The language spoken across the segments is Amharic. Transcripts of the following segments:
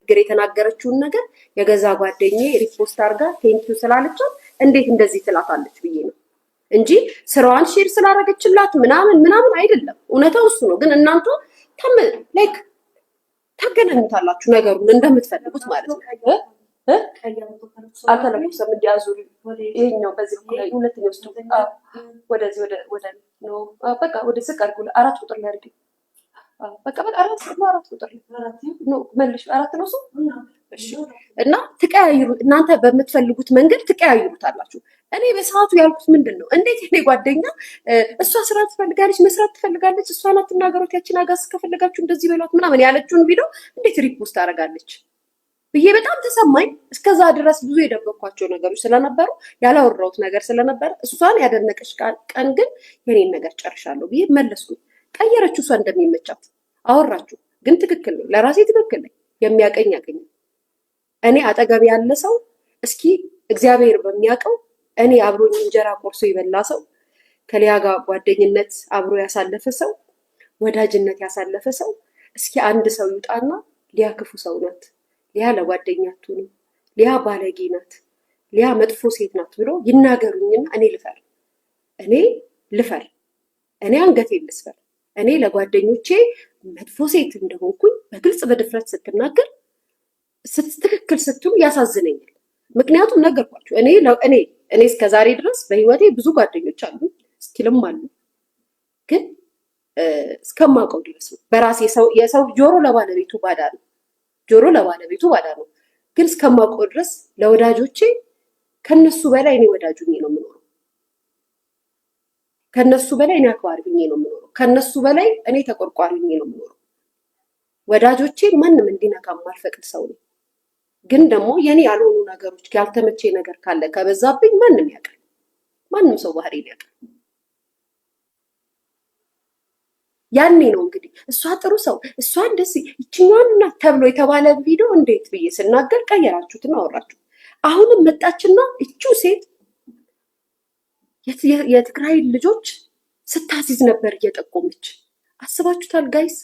ንግግር የተናገረችውን ነገር የገዛ ጓደኛዬ ሪፖስት አድርጋ ቴንኪው ስላለቻት እንዴት እንደዚህ ትላታለች ብዬ ነው እንጂ ስራዋን ሼር ስላደረገችላት ምናምን አይደለም። እውነታው እሱ ነው። ግን እናንተ ላይክ ታገናኙታላችሁ ነገሩን እንደምትፈልጉት ማለት ነው። አልተለኩሰም እንዲያዙሪ ይሄኛው በዚህ በኩል ሁለተኛው ውስጥ ወደዚህ ወደ ነው በቃ ወደ ዝቅ አድርጉ። 4 ቁጥር ላይ አድርጊ። በቃ 4 ቁጥር ነው መልሽ 4 ነው ሰው እሺ። እና ትቀያይሩ እናንተ በምትፈልጉት መንገድ ትቀያይሩታላችሁ። እኔ በሰዓቱ ያልኩት ምንድነው እንዴት እኔ ጓደኛ እሷ ስራ ትፈልጋለች መስራት ትፈልጋለች እሷ ናት ተናገሩት ያቺን አጋስ ከፈለጋችሁ እንደዚህ በሏት ምናምን ያለችውን ቪዲዮ እንዴት ሪፖስት አደርጋለች ብዬ በጣም ተሰማኝ። እስከዛ ድረስ ብዙ የደበኳቸው ነገሮች ስለነበሩ ያላወራሁት ነገር ስለነበረ እሷን ያደነቀች ቀን ግን የኔን ነገር ጨርሻለሁ ብዬ መለስኩኝ። ቀየረችው እሷ እንደሚመቻት አወራችሁ። ግን ትክክል ነው፣ ለራሴ ትክክል ነኝ። የሚያቀኝ ያቀኝ። እኔ አጠገብ ያለ ሰው እስኪ እግዚአብሔር በሚያውቀው እኔ አብሮኝ እንጀራ ቆርሶ ይበላ ሰው ከሊያ ጋር ጓደኝነት አብሮ ያሳለፈ ሰው ወዳጅነት ያሳለፈ ሰው እስኪ አንድ ሰው ይውጣና ሊያ ክፉ ሰው ናት፣ ሊያ ለጓደኛቱ ነው፣ ሊያ ባለጌ ናት፣ ሊያ መጥፎ ሴት ናት ብሎ ይናገሩኝና እኔ ልፈር፣ እኔ አንገቴን ልስፈር። እኔ ለጓደኞቼ መጥፎ ሴት እንደሆንኩኝ በግልጽ በድፍረት ስትናገር ትክክል ስትሉ ያሳዝነኛል። ምክንያቱም ነገርኳችሁ እኔ እስከዛሬ ድረስ በህይወቴ ብዙ ጓደኞች አሉ፣ ስቲልም አሉ። ግን እስከማውቀው ድረስ ነው በራሴ የሰው ጆሮ ለባለቤቱ ባዳ ነው። ግን እስከማውቀው ድረስ ለወዳጆቼ ከነሱ በላይ እኔ ወዳጅ ሆኜ ነው የምኖረው። ከነሱ በላይ እኔ አክባሪ ሆኜ ነው የምኖረው። ከነሱ በላይ እኔ ተቆርቋሪ ሆኜ ነው የምኖረው። ወዳጆቼ ማንም እንዲነካ ማልፈቅድ ሰው ነው። ግን ደግሞ የኔ ያልሆኑ ነገሮች ያልተመቼ ነገር ካለ ከበዛብኝ ማንም ያውቃል። ማንም ሰው ባህሪ ያውቃል። ያኔ ነው እንግዲህ እሷ ጥሩ ሰው እሷ እንደዚህ ይችኛውና ተብሎ የተባለ ቪዲዮ እንዴት ብዬ ስናገር ቀየራችሁትና አወራችሁ። አሁንም መጣችና እቹ ሴት የትግራይ ልጆች ስታሲዝ ነበር እየጠቆመች። አስባችሁታል ጋይስ?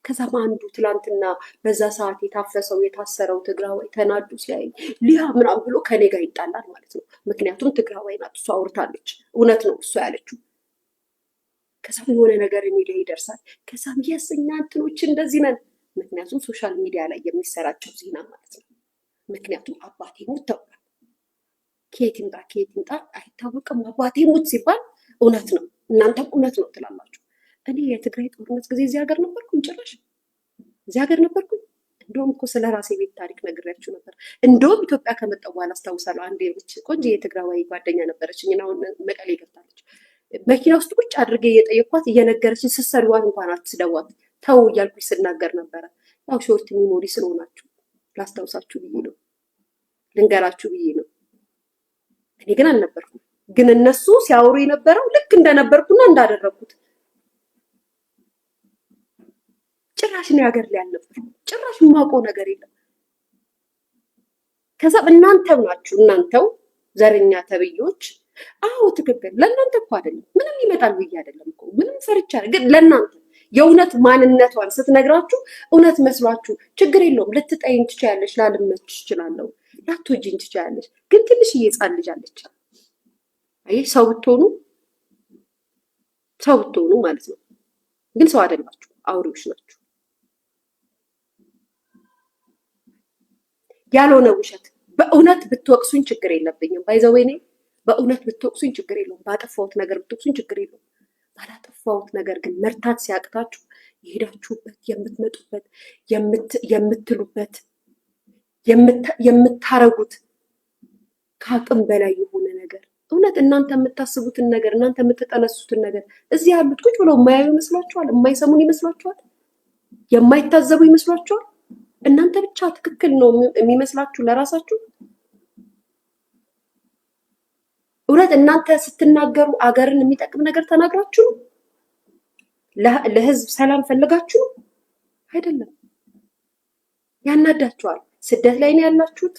ከዛም አንዱ ትላንትና በዛ ሰዓት የታፈሰው የታሰረው ትግራዋይ ተናዱ ሲያይ ሊያ ምናምን ብሎ ከኔ ጋር ይጣላል ማለት ነው። ምክንያቱም ትግራዋይ ናት እሷ አውርታለች። እውነት ነው እሷ ያለችው። ከዛም የሆነ ነገር እኔ ላይ ይደርሳል። ከዛም የስኛ እንትኖች እንደዚህ ነን። ምክንያቱም ሶሻል ሚዲያ ላይ የሚሰራጨው ዜና ማለት ነው። ምክንያቱም አባቴ ሞት ተብሏል። ከየት ይምጣ አይታወቅም። አባቴ ሞት ሲባል እውነት ነው፣ እናንተም እውነት ነው ትላላችሁ። እኔ የትግራይ ጦርነት ጊዜ እዚህ ሀገር ነበርኩኝ። ጭራሽ እዚህ ሀገር ነበርኩኝ። እንደውም እኮ ስለ ራሴ ቤት ታሪክ ነግሬያችሁ ነበር። እንደውም ኢትዮጵያ ከመጣሁ በኋላ አስታውሳለሁ። አንዴ ቆንጆ የትግራዋይ ጓደኛ ነበረችኝ እና አሁን መቀሌ ገብታለች። መኪና ውስጥ ቁጭ አድርጌ እየጠየኳት እየነገረችኝ ስትሰሪዋት እንኳን አትስደዋት ተው እያልኩኝ ስናገር ነበረ። ያው ሾርት ሚሞሪ ስለሆናችሁ ላስታውሳችሁ ብዬ ነው፣ ልንገራችሁ ብዬ ነው። እኔ ግን አልነበርኩም። ግን እነሱ ሲያወሩ የነበረው ልክ እንደነበርኩና እንዳደረኩት ጭራሽ ነው ያገር ላይ አልነበርኩም። ጭራሽ የማውቀው ነገር የለም። ከዛ እናንተው ዘረኛ ተብዮች አዎ ትክክል። ለእናንተ እኮ አይደለም ምንም ይመጣል ብዬ አይደለም እኮ ምንም ፈርቻ ግን ለእናንተ የእውነት ማንነቷን ስትነግራችሁ እውነት መስሏችሁ ችግር የለውም። ልትጠይኝ ትችያለሽ፣ ላልመች ትችላለሁ፣ ላትወጂኝ ትችያለሽ። ግን ትንሽዬ ሕፃን ልጅ አለች። አይ ሰው ብትሆኑ ማለት ነው። ግን ሰው አይደላችሁ፣ አውሬዎች ናችሁ። ያልሆነ ውሸት በእውነት ብትወቅሱኝ ችግር የለብኝም። ባይዘወይ እኔ በእውነት ብትወቅሱኝ ችግር የለውም። ባጠፋሁት ነገር ብትወቅሱኝ ችግር የለውም። ባላጠፋሁት ነገር ግን መርታት ሲያቅታችሁ የሄዳችሁበት የምትመጡበት የምትሉበት የምታረጉት ከአቅም በላይ የሆነ ነገር እውነት እናንተ የምታስቡትን ነገር እናንተ የምትጠነሱትን ነገር እዚህ ያሉት ቁጭ ብለው የማያዩ ይመስላችኋል? የማይሰሙን ይመስላችኋል? የማይታዘቡ ይመስላችኋል? እናንተ ብቻ ትክክል ነው የሚመስላችሁ ለራሳችሁ? እውነት እናንተ ስትናገሩ አገርን የሚጠቅም ነገር ተናግራችሁ ነው? ለህዝብ ሰላም ፈልጋችሁ ነው? አይደለም። ያናዳችኋል። ስደት ላይ ነው ያላችሁት።